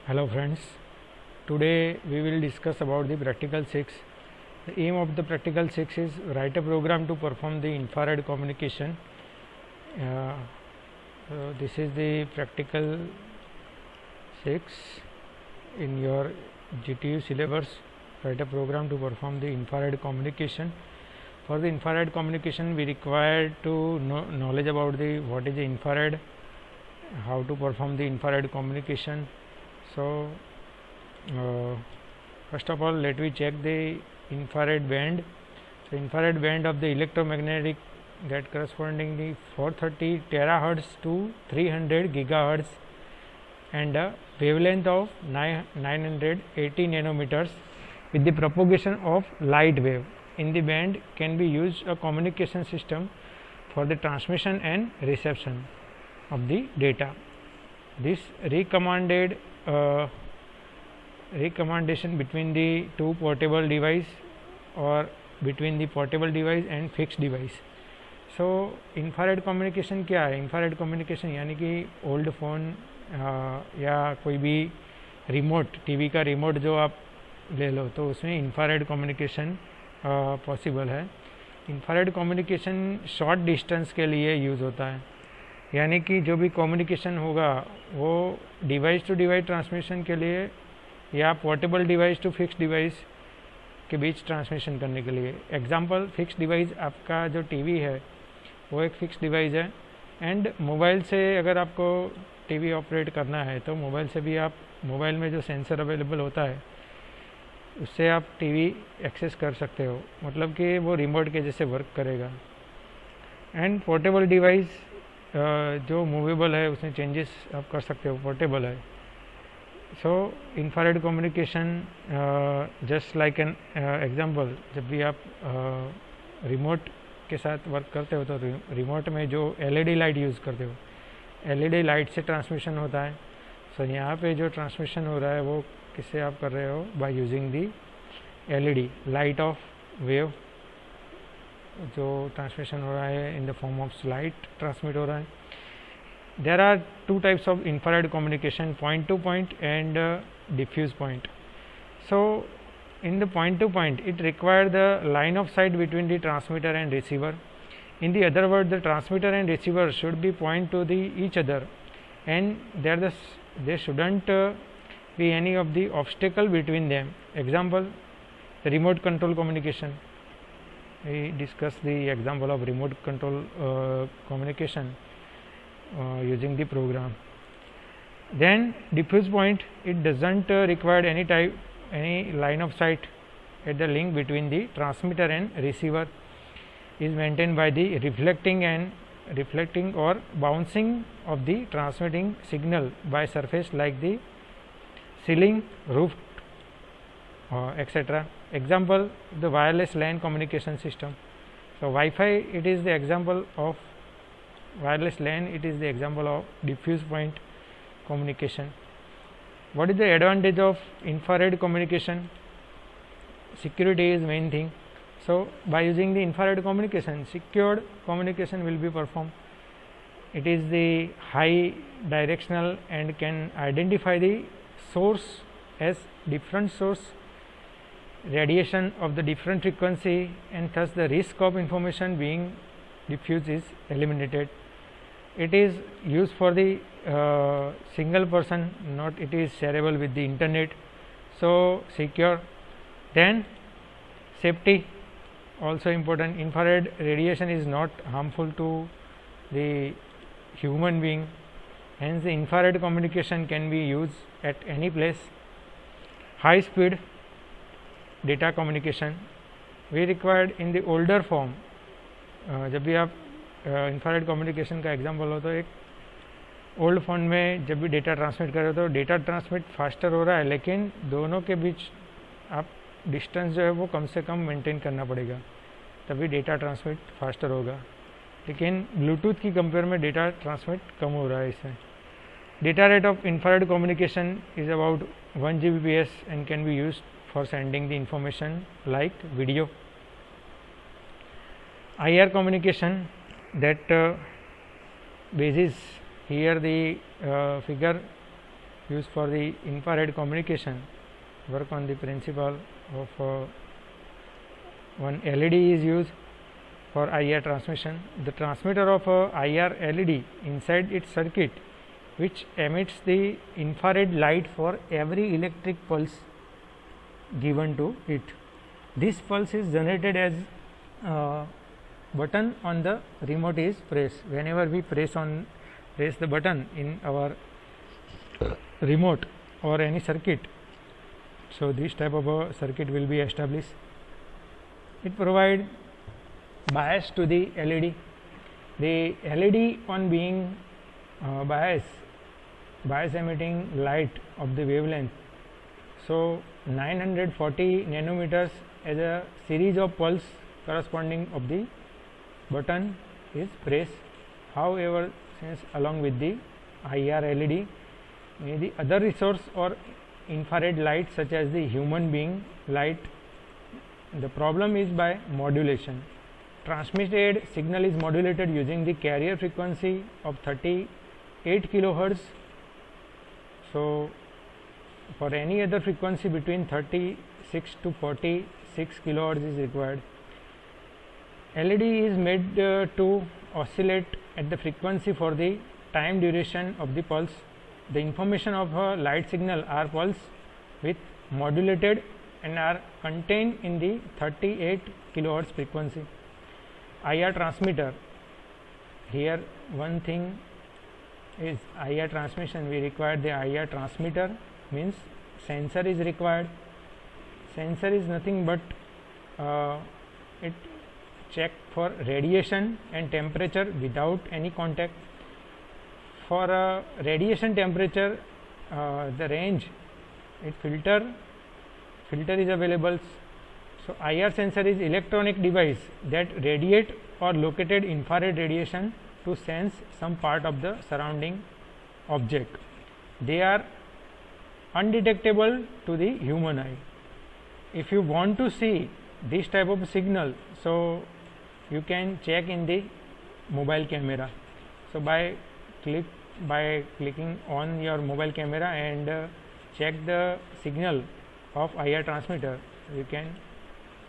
Hello friends, today we will discuss about the practical 6. The aim of the practical 6 is write a program to perform the infrared communication. This is the practical 6 in your GTU syllabus. Write a program to perform the infrared communication. For the infrared communication we require to know knowledge about the what is the infrared, how to perform the infrared communication. So first of all, let me check the infrared band. So infrared band of the electromagnetic that corresponding the 430 terahertz to 300 gigahertz and a wavelength of 980 nanometers with the propagation of light wave. In the band can be used a communication system for the transmission and reception of the data. This recommendation between the two portable device or between the portable device and fixed device. So infrared communication क्या है? infrared communication यानी कि old phone या कोई भी remote TV का remote जो आप ले लो तो उसमें infrared communication पॉसिबल है. infrared communication शॉर्ट डिस्टेंस के लिए यूज़ होता है, यानी कि जो भी कम्युनिकेशन होगा वो डिवाइस टू डिवाइस ट्रांसमिशन के लिए या portable device to fix device के बीच ट्रांसमिशन करने के लिए. एग्जांपल, फिक्स डिवाइस आपका जो टीवी है वो एक फिक्स डिवाइस है एंड मोबाइल से अगर आपको टीवी ऑपरेट करना है तो मोबाइल से भी आप मोबाइल में जो सेंसर अवेलेबल होता है उससे आप टीवी एक्सेस कर सकते हो, मतलब कि वो रिमोट के जैसे वर्क करेगा. एंड पोर्टेबल डिवाइस जो मूवेबल है उसमें चेंजेस आप कर सकते हो, पोर्टेबल है. So infrared communication just like an example, जब भी आप रिमोट के साथ वर्क करते हो तो रिमोट में जो एलईडी लाइट यूज़ करते हो, एलईडी लाइट से ट्रांसमिशन होता है. सो यहाँ पे जो ट्रांसमिशन हो रहा है वो किससे आप कर रहे हो? By using the LED light of wave, जो ट्रांसमिशन हो रहा है in the form of light transmit हो रहा है. There are two types of infrared communication, point to point and diffuse point. So in the point to point it requires the line of sight between the transmitter and receiver. In the other word, the transmitter and receiver should be point to the each other and there shouldn't be any of the obstacle between them. Example, the remote control communication. We discussed the example of remote control communication using the program. Then diffuse point, it doesn't require any line of sight at the link between the transmitter and receiver, is maintained by the reflecting or bouncing of the transmitting signal by surface like the ceiling, roof, etc. Example, the wireless LAN communication system. So Wi-Fi, it is the example of wireless LAN, it is the example of diffuse point communication. What is the advantage of infrared communication? Security is main thing. So by using the infrared communication, secured communication will be performed. It is the high directional and can identify the source as different source, radiation of the different frequency, and thus the risk of information being diffused is eliminated. It is used for the single person, not it is shareable with the internet. So secure. Then safety also important. Infrared radiation is not harmful to the human being, hence the infrared communication can be used at any place. High speed data communication we required in the older form. जब भी आप infrared communication का example हो तो एक old phone में जब भी डेटा ट्रांसमिट कर रहे हो तो डेटा ट्रांसमिट फास्टर हो रहा है, लेकिन दोनों के बीच आप डिस्टेंस जो है वो कम से कम मेंटेन करना पड़ेगा, तभी डेटा ट्रांसमिट फास्टर होगा. लेकिन ब्लूटूथ की कंपेयर में डेटा ट्रांसमिट कम हो रहा है इसमें. Data rate of infrared communication is about 1 Gbps and can be used for sending the information like video. IR communication, that basis here the figure used for the infrared communication, work on the principle of one LED is used for IR transmission. The transmitter of a IR LED inside its circuit, which emits the infrared light for every electric pulse given to it. This pulse is generated as button on the remote is pressed. Whenever we press the button in our remote or any circuit, so this type of a circuit will be established. It provides bias to the LED. The LED on being bias emitting light of the wavelength, so 940 nanometers as a series of pulse corresponding of the button is pressed. However, since along with the IR LED, the other resource or infrared light such as the human being light, the problem is by modulation. Transmitted signal is modulated using the carrier frequency of 38 kilohertz. So for any other frequency between 36 to 46 kilohertz is required. LED is made to oscillate at the frequency for the time duration of the pulse. The information of a light signal are pulse with modulated and are contained in the 38 kilohertz frequency. IR transmitter, here one thing is IR transmission, we require the IR transmitter, means sensor is required. Sensor is nothing but it check for radiation and temperature without any contact. For radiation temperature, the range, it filter is available. So IR sensor is electronic device that radiate or located infrared radiation to sense some part of the surrounding object. They are undetectable to the human eye. If you want to see this type of signal, so you can check in the mobile camera. So by clicking on your mobile camera and check the signal of IR transmitter, you can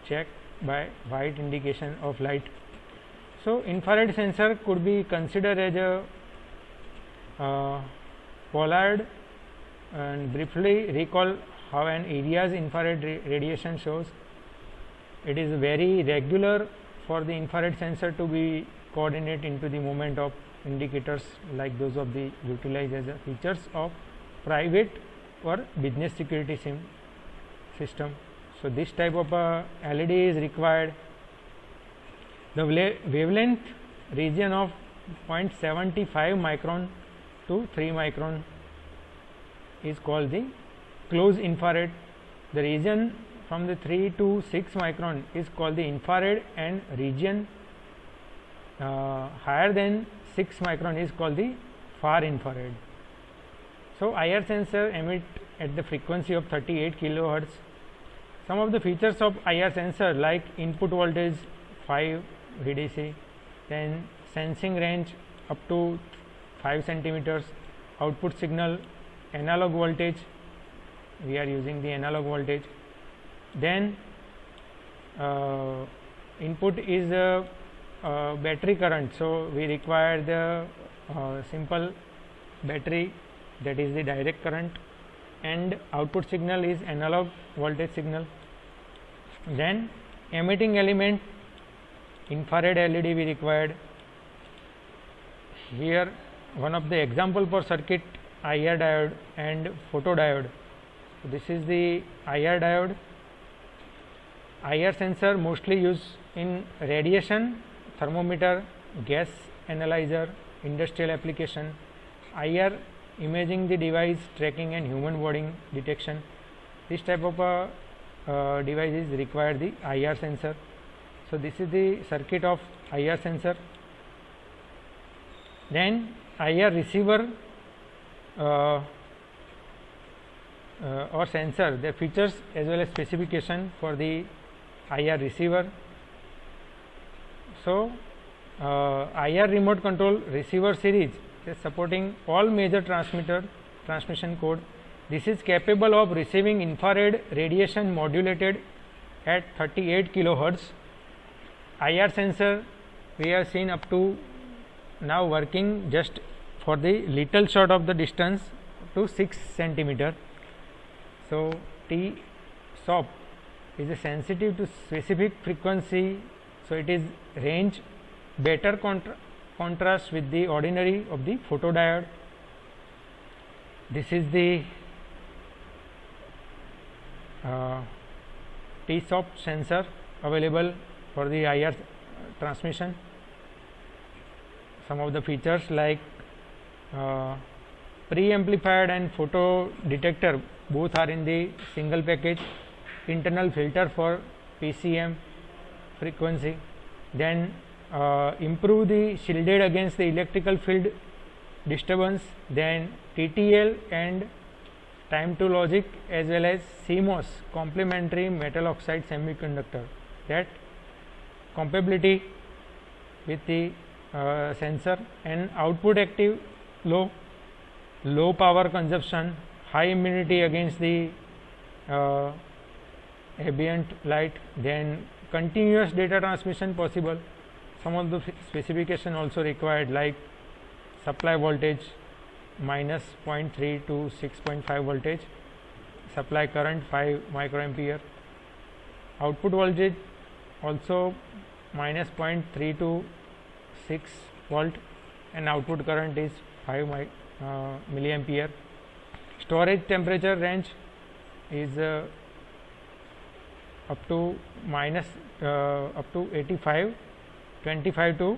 check by white indication of light. So infrared sensor could be considered as a pollard, and briefly recall how an area's infrared radiation shows. It is very regular for the infrared sensor to be coordinate into the movement of indicators like those of the utilized as a features of private or business security system. So this type of LED is required. The wavelength region of 0.75 micron to 3 micron is called the close infrared. The region from the 3 to 6 micron is called the infrared, and region higher than 6 micron is called the far infrared. So IR sensor emit at the frequency of 38 kilohertz. Some of the features of IR sensor like input voltage 5 VDC, then sensing range up to 5 centimeters, output signal analog voltage, we are using the analog voltage, then input is battery current, so we require the simple battery, that is the direct current, and output signal is analog voltage signal. Then emitting element, infrared LED we required. Here one of the example for circuit, IR diode and photodiode. So this is the IR diode. IR sensor mostly used in radiation, thermometer, gas analyzer, industrial application. IR imaging the device, tracking and human body detection. This type of devices require the IR sensor. So this is the circuit of IR sensor. Then IR receiver or sensor, the features as well as specification for the IR receiver. So IR remote control receiver series is supporting all major transmitter transmission code. This is capable of receiving infrared radiation modulated at 38 kilohertz. IR sensor we have seen up to now working just for the little short of the distance to 6 centimeter. So T-SOP is a sensitive to specific frequency, so it is range better contrast with the ordinary of the photodiode. This is the T-SOP sensor available for the IR transmission. Some of the features like pre-amplified and photo detector both are in the single package, internal filter for PCM frequency, then improve the shielded against the electrical field disturbance, then TTL and time to logic, as well as CMOS complementary metal oxide semiconductor, that compatibility with the sensor, and output active low power consumption, high immunity against the ambient light, then continuous data transmission possible. Some of the specification also required, like supply voltage minus 0.3 to 6.5 voltage, supply current 5 microampere, output voltage also minus 0.3 to 6 volt, and output current is 5 milliampere. Storage temperature range is up to 85, 25 to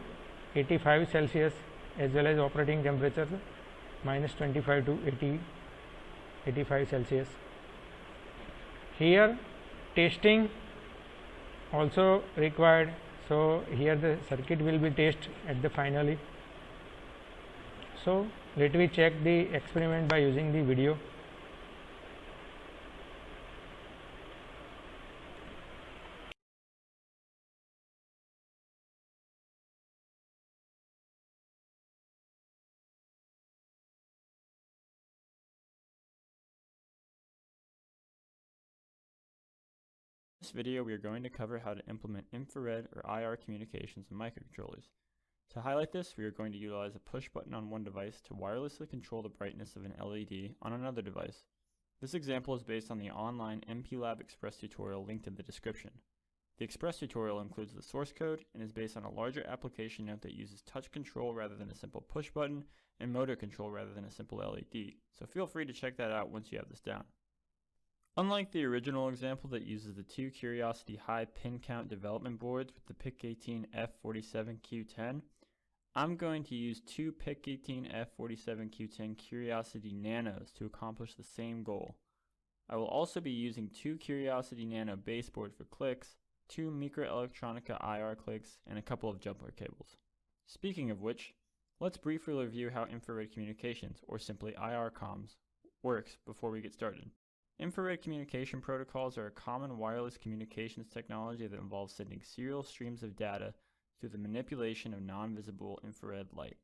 85 Celsius, as well as operating temperature minus 25 to 85 Celsius. Here testing also required, so here the circuit will be tested at the finally. So let me check the experiment by using the video. In this video, we are going to cover how to implement infrared or IR communications in microcontrollers. To highlight this, we are going to utilize a push button on one device to wirelessly control the brightness of an LED on another device. This example is based on the online MPLAB Express tutorial linked in the description. The Express tutorial includes the source code and is based on a larger application note that uses touch control rather than a simple push button, and motor control rather than a simple LED, so feel free to check that out once you have this down. Unlike the original example that uses the two Curiosity high pin count development boards with the PIC18F47Q10, I'm going to use two PIC18F47Q10 Curiosity Nanos to accomplish the same goal. I will also be using two Curiosity Nano baseboard for clicks, two Microelectronica IR clicks, and a couple of jumper cables. Speaking of which, let's briefly review how infrared communications, or simply IR comms, works before we get started. Infrared communication protocols are a common wireless communications technology that involves sending serial streams of data through the manipulation of non-visible infrared light.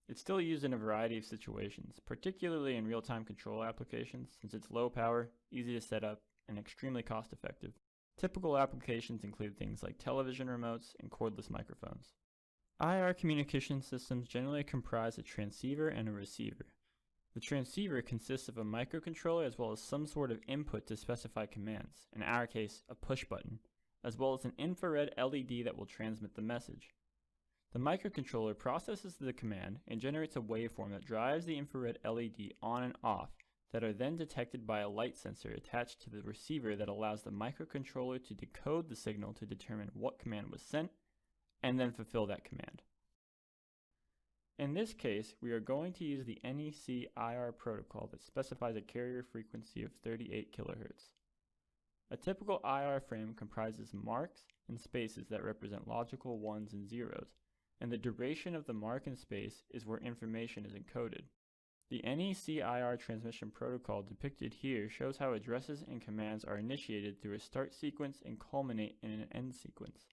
It's still used in a variety of situations, particularly in real-time control applications, since it's low power, easy to set up, and extremely cost-effective. Typical applications include things like television remotes and cordless microphones. IR communication systems generally comprise a transceiver and a receiver. The transceiver consists of a microcontroller as well as some sort of input to specify commands, in our case a push button, as well as an infrared LED that will transmit the message. The microcontroller processes the command and generates a waveform that drives the infrared LED on and off that are then detected by a light sensor attached to the receiver that allows the microcontroller to decode the signal to determine what command was sent and then fulfill that command. In this case, we are going to use the NEC IR protocol that specifies a carrier frequency of 38 kHz. A typical IR frame comprises marks and spaces that represent logical ones and zeros, and the duration of the mark and space is where information is encoded. The NEC IR transmission protocol depicted here shows how addresses and commands are initiated through a start sequence and culminate in an end sequence.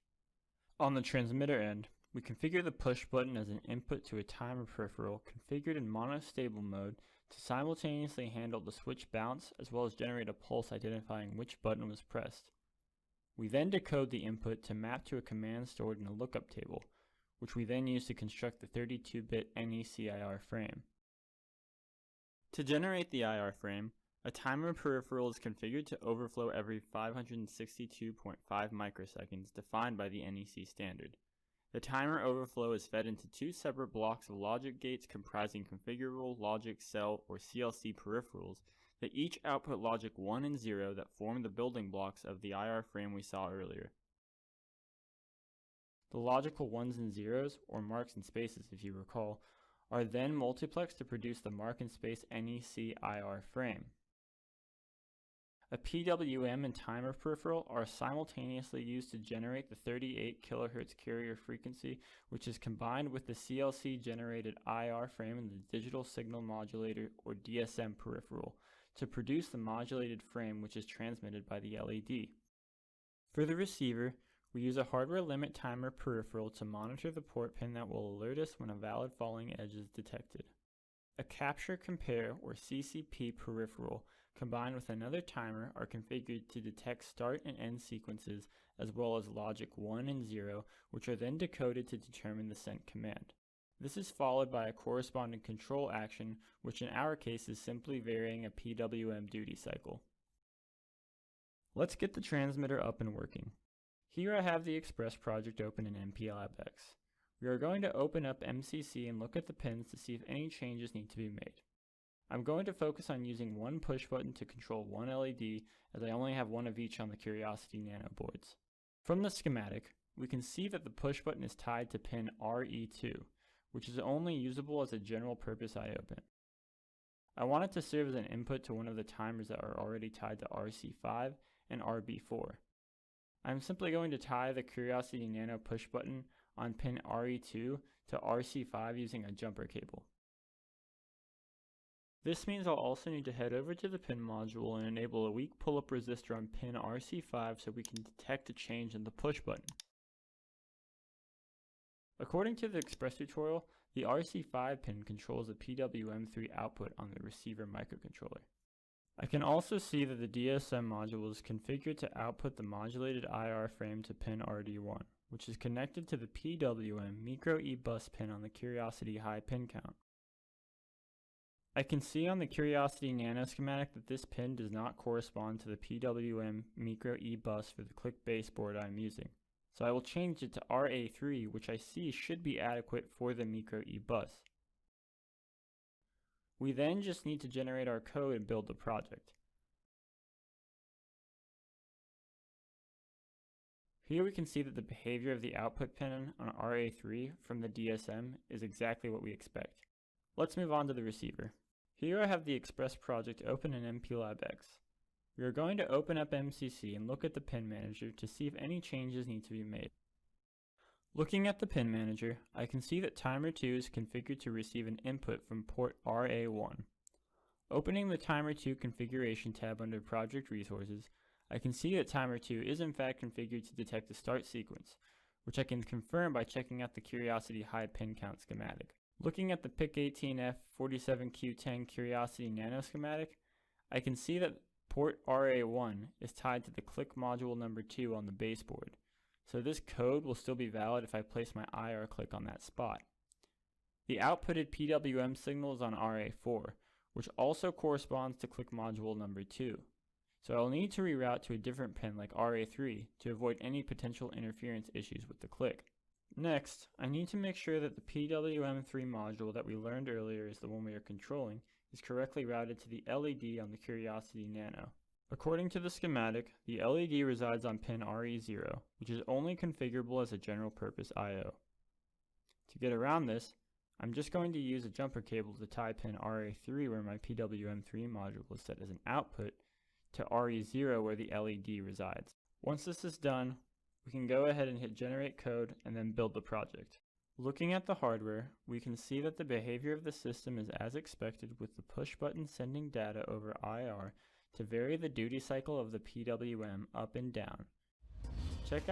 On the transmitter end, we configure the push button as an input to a timer peripheral configured in monostable mode to simultaneously handle the switch bounce as well as generate a pulse identifying which button was pressed. We then decode the input to map to a command stored in a lookup table, which we then use to construct the 32-bit NEC-IR frame. To generate the IR frame, a timer peripheral is configured to overflow every 562.5 microseconds defined by the NEC standard. The timer overflow is fed into two separate blocks of logic gates comprising configurable logic cell or CLC peripherals that each output logic 1 and 0 that form the building blocks of the IR frame we saw earlier. The logical 1s and 0s, or marks and spaces if you recall, are then multiplexed to produce the mark and space NEC-IR frame. A PWM and timer peripheral are simultaneously used to generate the 38 kHz carrier frequency, which is combined with the CLC generated IR frame in the digital signal modulator or DSM peripheral to produce the modulated frame which is transmitted by the LED. For the receiver, we use a hardware limit timer peripheral to monitor the port pin that will alert us when a valid falling edge is detected. A capture compare or CCP peripheral combined with another timer are configured to detect start and end sequences as well as logic 1 and 0, which are then decoded to determine the sent command. This is followed by a corresponding control action, which in our case is simply varying a PWM duty cycle. Let's get the transmitter up and working. Here I have the Express project open in MCWC. We are going to open up MCC and look at the pins to see if any changes need to be made. I'm going to focus on using one push button to control one LED, as I only have one of each on the Curiosity Nano boards. From the schematic, we can see that the push button is tied to pin RE2, which is only usable as a general purpose I/O pin. I want it to serve as an input to one of the timers that are already tied to RC5 and RB4. I'm simply going to tie the Curiosity Nano push button on pin RE2 to RC5 using a jumper cable. This means I'll also need to head over to the pin module and enable a weak pull-up resistor on pin RC5 so we can detect a change in the push button. According to the Express tutorial, the RC5 pin controls the PWM3 output on the receiver microcontroller. I can also see that the DSM module is configured to output the modulated IR frame to pin RD1, which is connected to the PWM micro E bus pin on the Curiosity high pin count. I can see on the Curiosity Nano schematic that this pin does not correspond to the PWM micro E bus for the click baseboard I'm using, so I will change it to RA3, which I see should be adequate for the micro E bus. We then just need to generate our code and build the project. Here we can see that the behavior of the output pin on RA3 from the DSM is exactly what we expect. Let's move on to the receiver. Here I have the Express project open in MCWC. We are going to open up MCC and look at the pin manager to see if any changes need to be made. Looking at the pin manager, I can see that timer 2 is configured to receive an input from port RA1. Opening the timer 2 configuration tab under project resources, I can see that timer 2 is in fact configured to detect a start sequence, which I can confirm by checking out the Curiosity high pin count schematic. Looking at the PIC18F47Q10 Curiosity Nano schematic, I can see that port RA1 is tied to the click module number 2 on the baseboard, so this code will still be valid if I place my IR click on that spot. The outputted PWM signal is on RA4, which also corresponds to click module number 2, so I'll need to reroute to a different pin like RA3 to avoid any potential interference issues with the click. Next, I need to make sure that the PWM3 module that we learned earlier is the one we are controlling is correctly routed to the LED on the Curiosity Nano. According to the schematic, the LED resides on pin RE0, which is only configurable as a general purpose I/O. To get around this, I'm just going to use a jumper cable to tie pin RA3 where my PWM3 module is set as an output to RE0 where the LED resides. Once this is done, we can go ahead and hit generate code and then build the project. Looking at the hardware, we can see that the behavior of the system is as expected with the push button sending data over IR to vary the duty cycle of the PWM up and down. Check out